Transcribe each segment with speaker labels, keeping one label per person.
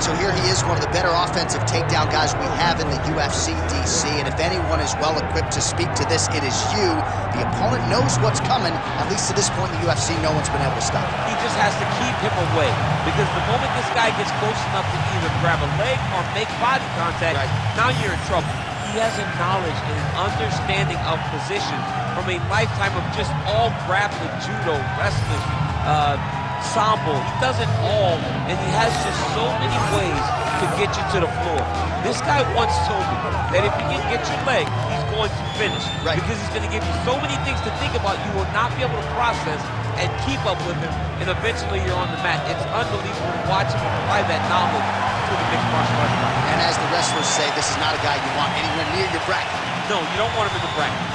Speaker 1: right, so here he is, one of the better offensive takedown guys we have in the UFC, DC, and if anyone is well-equipped to speak to this, it is you. The opponent knows what's coming. At least to this point in the UFC, no one's been able to stop him.
Speaker 2: He just has to keep him away, because the moment this guy gets close enough to either grab a leg or make body contact, now you're in trouble. He has a knowledge and an understanding of position from a lifetime of just all grappling, judo, wrestling, sambo. He does it all, and he has just so many ways to get you to the floor. This guy once told me that if he can get your leg, he's going to finish. Because he's going to give you so many things to think about, you will not be able to process and keep up with him, and eventually you're on the mat. It's unbelievable to watch him apply that knowledge to the mixed martial arts fight.
Speaker 1: And as the wrestlers say, this is not a guy you want anywhere near your bracket.
Speaker 2: No, you don't want him in the bracket.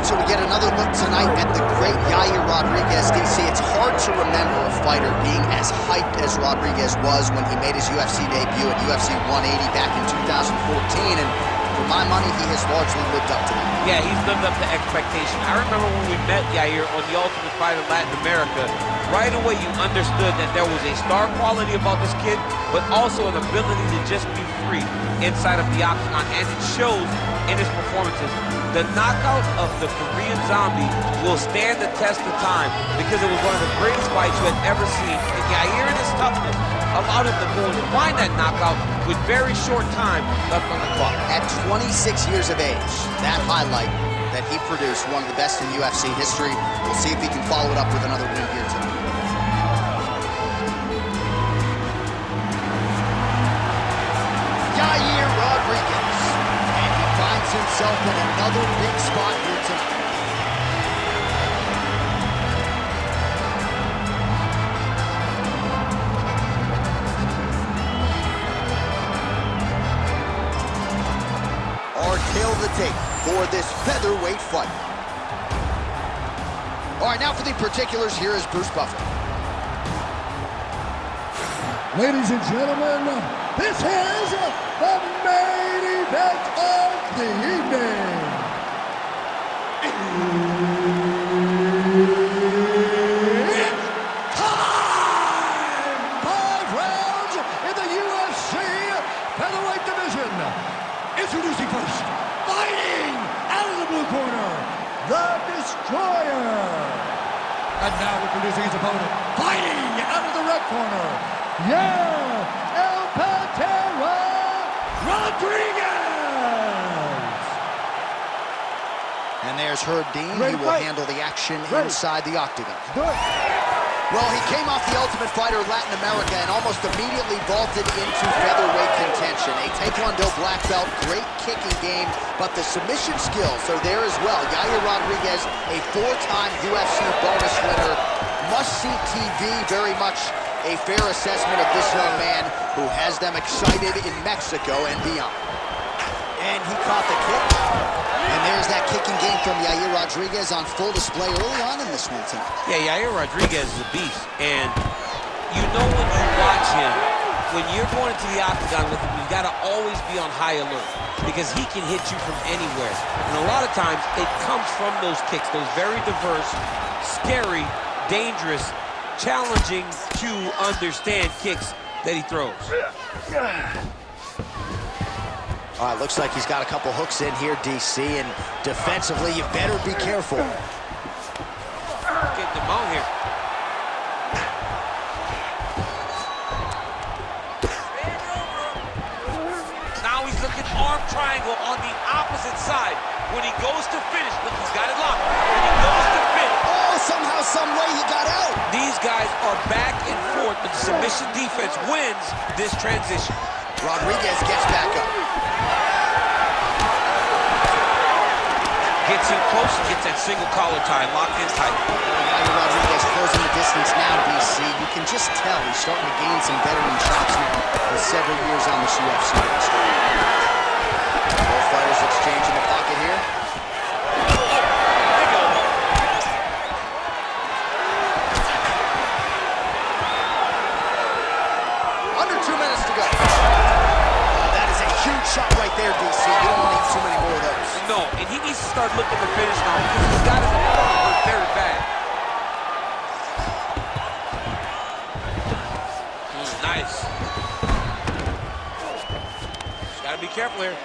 Speaker 1: So we get another look tonight at the great Yair Rodriguez, DC. It's hard to remember a fighter being as hyped as Rodriguez was when he made his UFC debut at UFC 180 back in 2014, and for my money, he has largely lived up to that.
Speaker 2: Yeah, he's lived up to expectation. I remember when we met Yair on The Ultimate Fighter Latin America, right away you understood that there was a star quality about this kid, but also an ability to just be free inside of the octagon, and it shows in his performances. The knockout of the Korean Zombie will stand the test of time because it was one of the greatest fights you had ever seen. And Yair and his toughness allowed him to go and find that knockout with very short time left on the clock.
Speaker 1: At 26 years of age, that highlight that he produced, one of the best in UFC history. We'll see if he can follow it up with another win here tonight. Yair Rodriguez. Finds himself in another big spot here tonight. Our tail of the tape for this featherweight fight. All right, now for the particulars, here is Bruce Buffer.
Speaker 3: Ladies and gentlemen, this is the main event of the evening. It's time! 5 rounds in the UFC featherweight division. Introducing first, fighting out of the blue corner, the Destroyer. And now introducing his opponent, fighting out of the red corner, yeah, El Patera Rodriguez!
Speaker 1: And there's Herb Dean. He will handle the action inside the octagon. Well, he came off the Ultimate Fighter Latin America and almost immediately vaulted into featherweight contention. A Taekwondo black belt, great kicking game, but the submission skills are there as well. Yair Rodriguez, a 4-time UFC bonus winner. Must-see TV, very much a fair assessment of this young man who has them excited in Mexico and beyond. And he caught the kick. And there's that kicking game from Yair Rodriguez on full display early on in this one tonight.
Speaker 2: Yeah, Yair Rodriguez is a beast. And you know when you watch him, when you're going into the octagon with him, you got to always be on high alert because he can hit you from anywhere. And a lot of times, it comes from those kicks, those very diverse, scary, dangerous, challenging to understand kicks that he throws.
Speaker 1: All right, looks like he's got a couple hooks in here, DC, and defensively, you better be careful.
Speaker 2: Get them out here. Now he's looking arm triangle on the opposite side. When he goes to finish, look, he's got it locked. When he goes to finish.
Speaker 1: Oh, somehow, some way he got out.
Speaker 2: These guys are back and forth, but the submission defense wins this transition.
Speaker 1: Rodriguez gets back up.
Speaker 2: Gets in close, gets that single collar tie, locked in tight.
Speaker 1: Yair Rodriguez closing the distance now, DC. You can just tell he's starting to gain some veteran chops now with several years on this UFC roster. Both fighters exchange in the pocket here. shot right there, DC. You don't want to eat too many more of those.
Speaker 2: No, and he needs to start looking to finish now because he's got his opponent hurt very bad. Nice. Just gotta be careful here.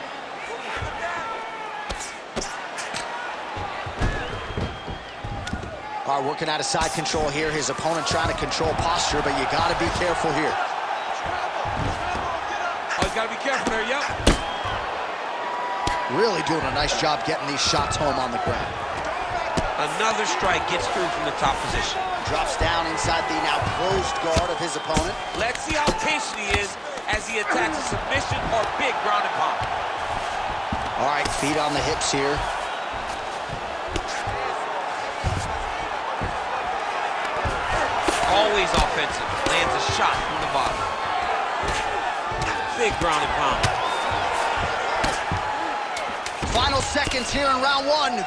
Speaker 1: All right, working out of side control here. His opponent trying to control posture, but you got to be careful here.
Speaker 2: Oh, he's got to be careful there, yep.
Speaker 1: Really doing a nice job getting these shots home on the ground.
Speaker 2: Another strike gets through from the top position.
Speaker 1: Drops down inside the now closed guard of his opponent.
Speaker 2: Let's see how patient he is as he attacks a submission or big ground and pound.
Speaker 1: All right, feet on the hips here.
Speaker 2: Always offensive. Lands a shot from the bottom. Big ground and pound.
Speaker 1: Final seconds here in round one.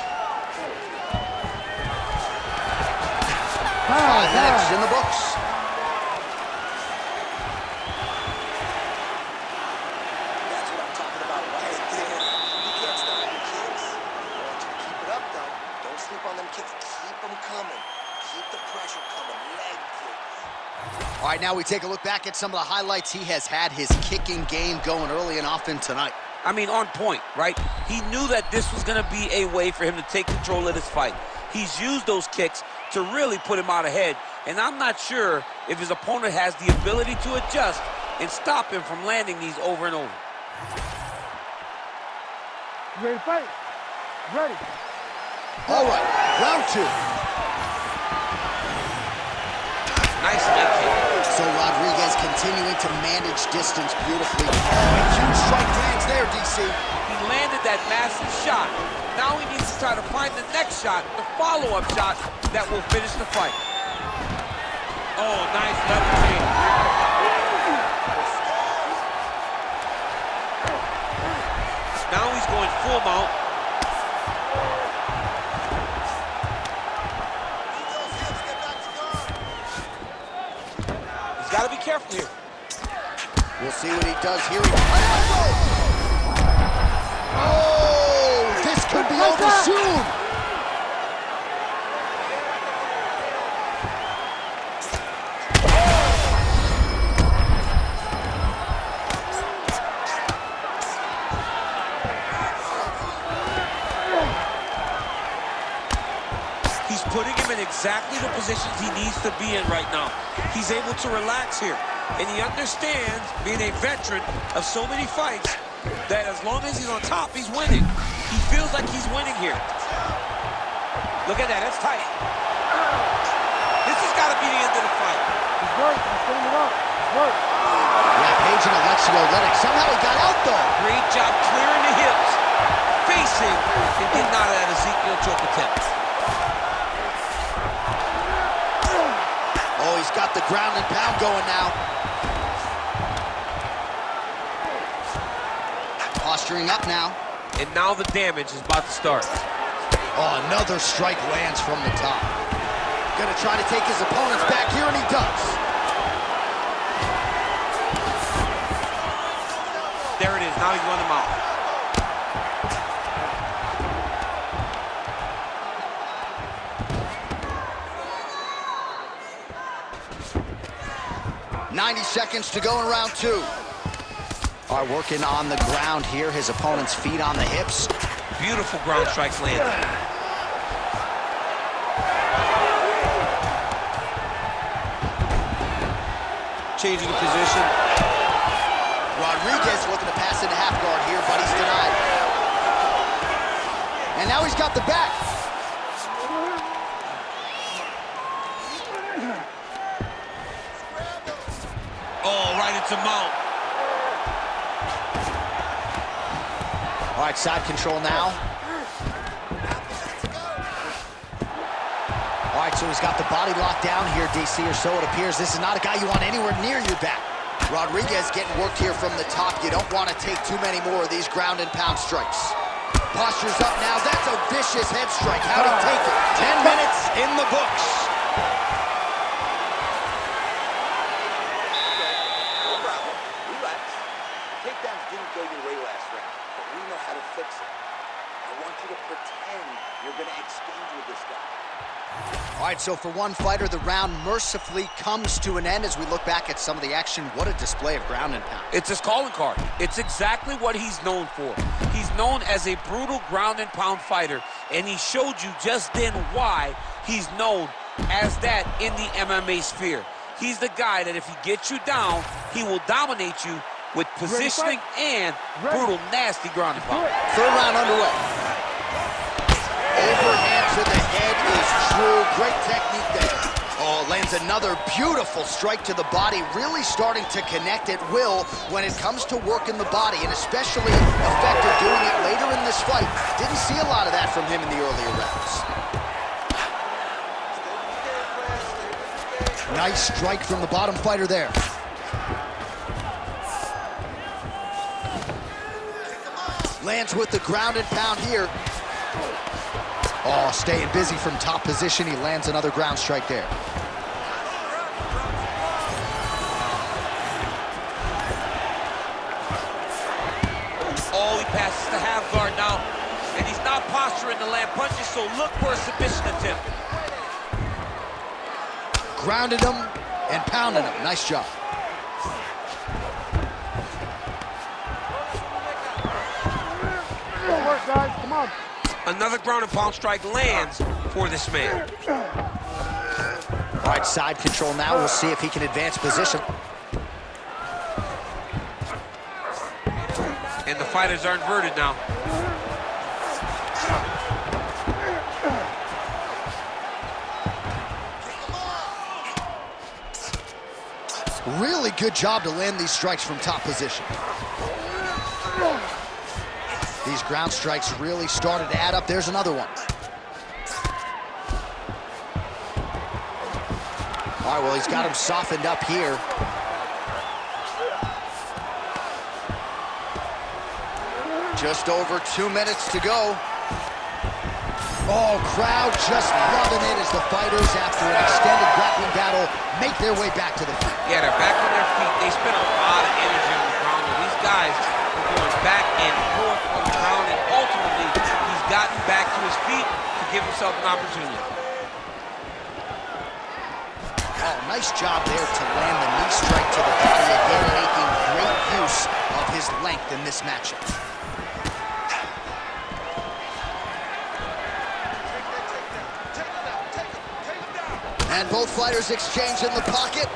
Speaker 1: 5 minutes in the books.
Speaker 4: That's what I'm talking about right there. You can't stop your kicks. I want you to keep it up, though. Don't sleep on them kicks. Keep them coming. Keep the pressure coming. Leg kicks.
Speaker 1: All right, now we take a look back at some of the highlights. He has had his kicking game going early and often tonight.
Speaker 2: I mean, on point, right? He knew that this was going to be a way for him to take control of this fight. He's used those kicks to really put him out ahead, and I'm not sure if his opponent has the ability to adjust and stop him from landing these over and over.
Speaker 3: Ready to fight? Ready.
Speaker 1: All right, round two.
Speaker 2: Nice leg kick.
Speaker 1: So Rodriguez continuing to manage distance beautifully. Oh, huge strike lands there, DC.
Speaker 2: He landed that massive shot. Now he needs to try to find the next shot, the follow-up shot that will finish the fight. Oh, nice level change. Now he's going full mount. He's got to be careful here.
Speaker 1: We'll see what he does here. Oh, this could be over soon.
Speaker 2: He's putting him in exactly the positions he needs to be in right now. He's able to relax here, and he understands, being a veteran of so many fights, that as long as he's on top, he's winning. He feels like he's winning here. Look at that, that's tight. This has got to be the end of the fight.
Speaker 3: It's work. I'm standing up. It's work.
Speaker 1: Yeah, Page and Alexio Lennox. Somehow he got out, though.
Speaker 2: Great job clearing the hips, facing, and getting out of that Ezekiel choke attempt.
Speaker 1: Oh, he's got the ground and pound going now. Posturing up now.
Speaker 2: And now the damage is about to start.
Speaker 1: Oh, another strike lands from the top. Gonna try to take his opponents back here, and he does.
Speaker 2: There it is, now he's running them out.
Speaker 1: .90 seconds to go in round two. All right, working on the ground here. His opponent's feet on the hips.
Speaker 2: Beautiful ground strikes landed. Changing the position.
Speaker 1: Rodriguez looking to pass into half guard here, but he's denied. And now he's got the back.
Speaker 2: Oh, right into mount.
Speaker 1: All right, side control now. All right, so he's got the body locked down here, DC, or so it appears. This is not a guy you want anywhere near your back. Rodriguez getting worked here from the top. You don't want to take too many more of these ground and pound strikes. Posture's up now. That's a vicious head strike. How'd he take it? 10 minutes in the books.
Speaker 4: No problem. Relax. Takedowns didn't go your way last last round, but we know how to fix it. I want you to pretend you're going to exchange with this guy.
Speaker 1: All right, so for one fighter, the round mercifully comes to an end as we look back at some of the action. What a display of ground and pound.
Speaker 2: It's his calling card. It's exactly what he's known for. He's known as a brutal ground and pound fighter, and he showed you just then why he's known as that in the MMA sphere. He's the guy that if he gets you down, he will dominate you with positioning and brutal, nasty ground and pound.
Speaker 1: Third round underway. Overhand to the head is true. Great technique there. Oh, lands another beautiful strike to the body, really starting to connect at will when it comes to working the body, and especially effective doing it later in this fight. Didn't see a lot of that from him in the earlier rounds. Nice strike from the bottom fighter there. Lands with the ground and pound here. Oh, staying busy from top position. He lands another ground strike there.
Speaker 2: Oh, he passes the half guard now, and he's not posturing to land punches, so look for a submission attempt.
Speaker 1: Grounded him and pounded him. Nice job.
Speaker 3: Good work, guys. Come on.
Speaker 2: Another ground and pound strike lands for this man.
Speaker 1: All right, side control now. We'll see if he can advance position.
Speaker 2: And the fighters are inverted now.
Speaker 1: Really good job to land these strikes from top position. These ground strikes really started to add up. There's another one. All right, well, he's got him softened up here. Just over 2 minutes to go. Oh, crowd just loving it as the fighters, after an extended grappling battle, make their way back to the feet.
Speaker 2: Yeah, they're back on their feet. They spent a lot of energy on the ground. These guys are going back and forth on the ground, and ultimately, he's gotten back to his feet to give himself an opportunity.
Speaker 1: Oh, nice job there to land the knee strike to the body again, making great use of his length in this matchup. And both fighters exchange in the pocket.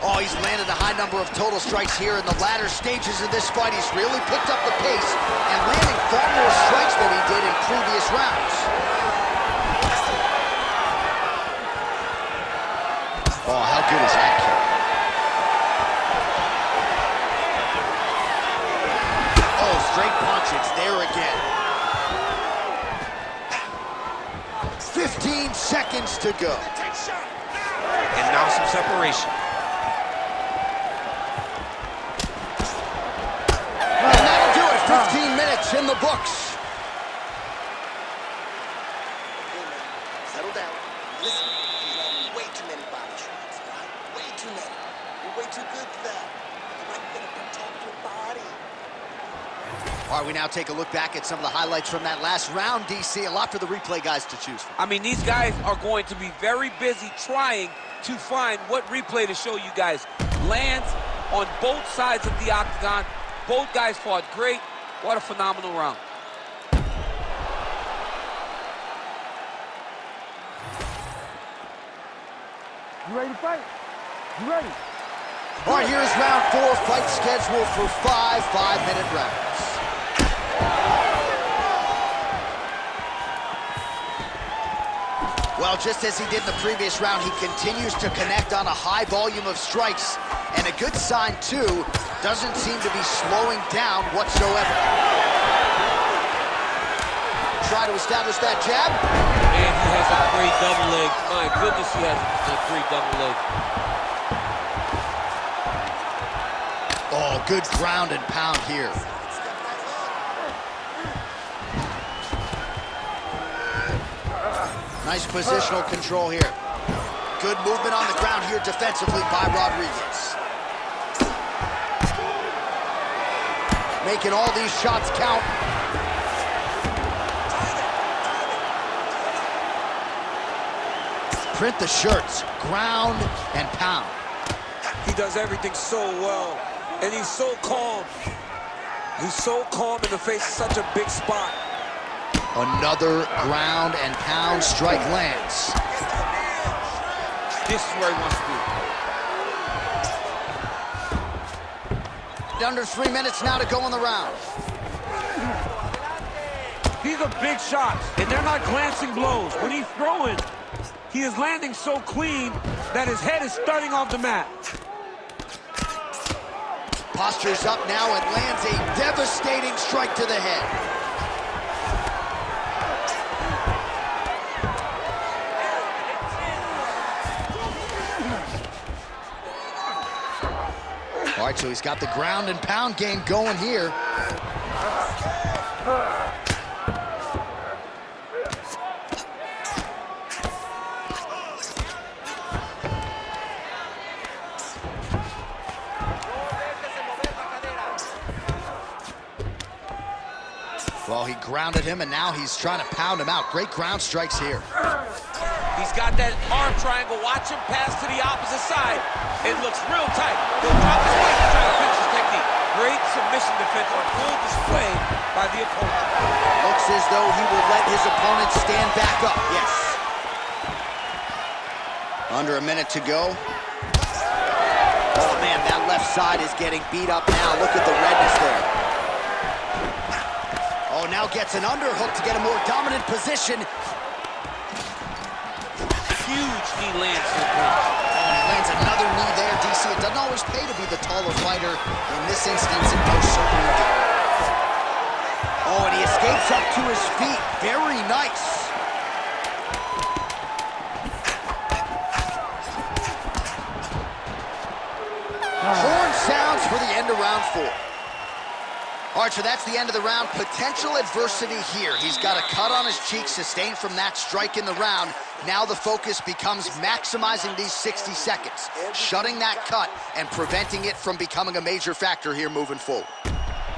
Speaker 1: Oh, he's landed a high number of total strikes here in the latter stages of this fight. He's really picked up the pace and landing far more strikes than he did in previous rounds. Oh, how good is that kick? Oh, straight punch, it's there again. 15 seconds to go.
Speaker 2: And now some separation.
Speaker 1: And that'll do it. 15 minutes in the books.
Speaker 4: Okay, man. Settle down. Listen, he's landing way too many body shots, right? Way too many. You're way too good for that. You're not going to protect your body.
Speaker 1: All right, we now take a look back at some of the highlights from that last round, DC. A lot for the replay guys to choose from.
Speaker 2: I mean, these guys are going to be very busy trying to find what replay to show you guys. Lands on both sides of the octagon. Both guys fought great. What a phenomenal round.
Speaker 3: You ready to fight? You ready?
Speaker 1: All right, here's round 4, fight scheduled for 5 5-minute rounds. Well, just as he did in the previous round, he continues to connect on a high volume of strikes. And a good sign, too, doesn't seem to be slowing down whatsoever. Try to establish that jab.
Speaker 2: And he has a great double leg. My goodness, he has a great double leg.
Speaker 1: Oh, good ground and pound here. Nice positional control here. Good movement on the ground here defensively by Rodriguez. making all these shots count. Print the shirts, ground and pound.
Speaker 5: He does everything so well, and he's so calm. He's so calm in the face of such a big spot.
Speaker 1: Another ground and pound strike lands.
Speaker 2: This is where he wants to be.
Speaker 1: Under 3 minutes now to go in the round.
Speaker 5: These are big shots, and they're not glancing blows. When he's throwing, he is landing so clean that his head is starting off the mat.
Speaker 1: Postures up now and lands a devastating strike to the head. All right, so he's got the ground and pound game going here. Well, he grounded him, and now he's trying to pound him out. Great ground strikes here.
Speaker 2: He's got that arm triangle. Watch him pass to the opposite side. It looks real tight. He'll drop his weight to try to finish his technique. Great submission defense on full display by the opponent.
Speaker 1: Looks as though he will let his opponent stand back up. Yes. Under a minute to go. Oh, man, that left side is getting beat up now. Look at the redness there. Oh, now gets an underhook to get a more dominant position.
Speaker 2: Huge knee lands to the clinch.
Speaker 1: Oh, he lands another knee there, DC. It doesn't always pay to be the taller fighter. In this instance, it most certainly did. Oh, and he escapes up to his feet. Very nice. Horn sounds for the end of round 4. Archer, that's the end of the round. Potential adversity here. He's got a cut on his cheek sustained from that strike in the round. Now the focus becomes maximizing these 60 seconds, shutting that cut and preventing it from becoming a major factor here moving forward.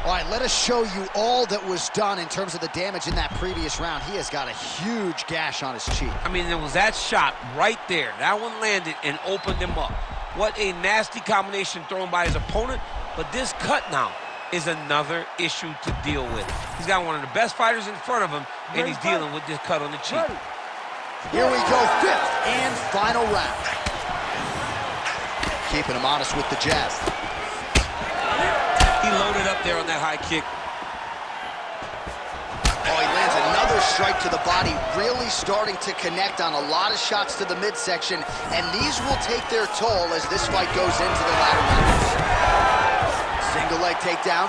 Speaker 1: All right, let us show you all that was done in terms of the damage in that previous round. He has got a huge gash on his cheek.
Speaker 2: I mean, there was that shot right there. That one landed and opened him up. What a nasty combination thrown by his opponent. But this cut now is another issue to deal with. He's got one of the best fighters in front of him, and he's dealing with this cut on the cheek.
Speaker 1: Here we go, 5th and final round. Keeping him honest with the jab.
Speaker 2: He loaded up there on that high kick.
Speaker 1: Oh, he lands another strike to the body, really starting to connect on a lot of shots to the midsection, and these will take their toll as this fight goes into the latter rounds. Single leg takedown.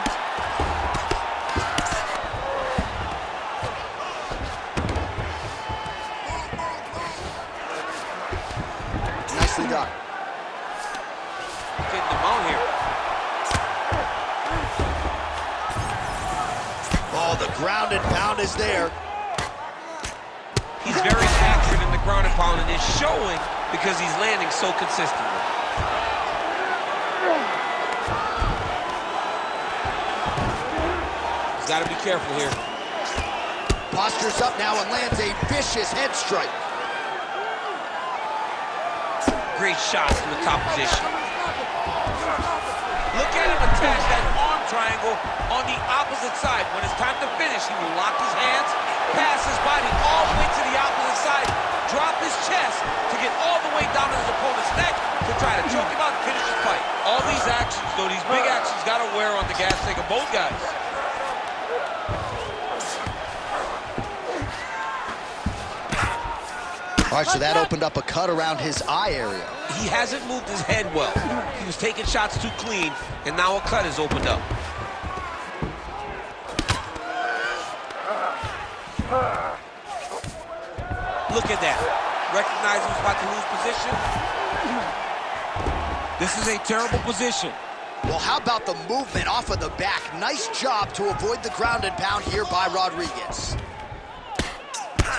Speaker 1: Nicely done.
Speaker 2: Getting him out here.
Speaker 1: Oh, the ground and pound is there.
Speaker 2: He's very accurate in the ground and pound, and it's showing because he's landing so consistently. Got to be careful here.
Speaker 1: Postures up now and lands a vicious head strike.
Speaker 2: Great shot from the top position. Look at him attach that arm triangle on the opposite side. When it's time to finish, he will lock his hands, pass his body all the way to the opposite side, drop his chest to get all the way down to his opponent's neck to try to choke him out and finish his fight. All these actions, though, these big actions, got to wear on the gas tank of both guys.
Speaker 1: All right, so that opened up a cut around his eye area.
Speaker 2: He hasn't moved his head well. He was taking shots too clean, and now a cut has opened up. Look at that. Recognize he was about to lose position. This is a terrible position.
Speaker 1: Well, how about the movement off of the back? Nice job to avoid the ground and pound here by Rodriguez.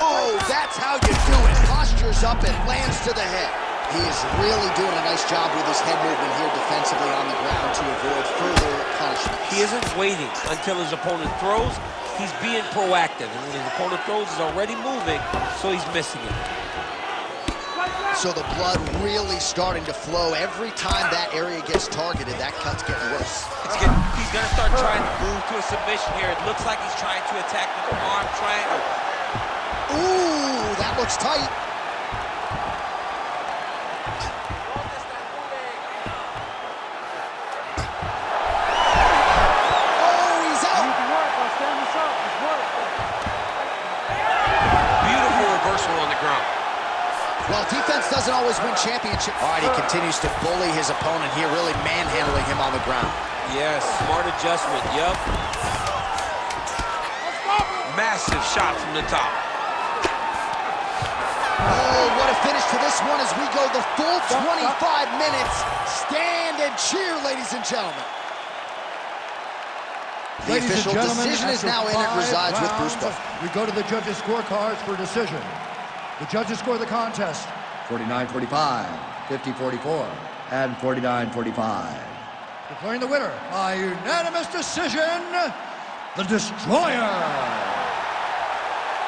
Speaker 1: Oh, that's how you do it. Postures up and lands to the head. He is really doing a nice job with his head movement here defensively on the ground to avoid further punishment.
Speaker 2: He isn't waiting until his opponent throws. He's being proactive. And when his opponent throws, he's already moving, so he's missing it.
Speaker 1: So the blood really starting to flow. Every time that area gets targeted, that cut's getting worse.
Speaker 2: He's going to start trying to move to a submission here. It looks like he's trying to attack with the arm triangle.
Speaker 1: Ooh, that looks tight. Well, defense doesn't always win championships. All right, he continues to bully his opponent here, really manhandling him on the ground.
Speaker 2: Yes, smart adjustment, yup. Massive shot from the top.
Speaker 1: Oh, what a finish to this one as we go the full 25 minutes. Stand and cheer, ladies and gentlemen. The official decision is now in. It resides with Bruce Buffer.
Speaker 3: We go to the judges' scorecards for decision. The judges score the contest 49-45, 50-44, and 49-45. Declaring the winner by unanimous decision, the Destroyer.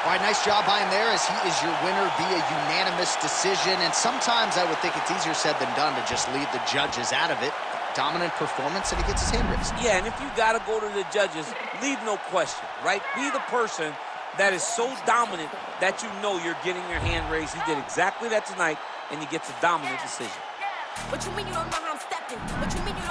Speaker 1: All right, nice job by him there as he is your winner via unanimous decision. And sometimes I would think it's easier said than done to just leave the judges out of it. Dominant performance, and he gets his hand raised.
Speaker 2: Yeah, and if you got to go to the judges, leave no question, right? Be the person that is so dominant that you know you're getting your hand raised. He did exactly that tonight, and he gets a dominant decision.
Speaker 6: What you mean you don't know how I'm stepping? What you mean you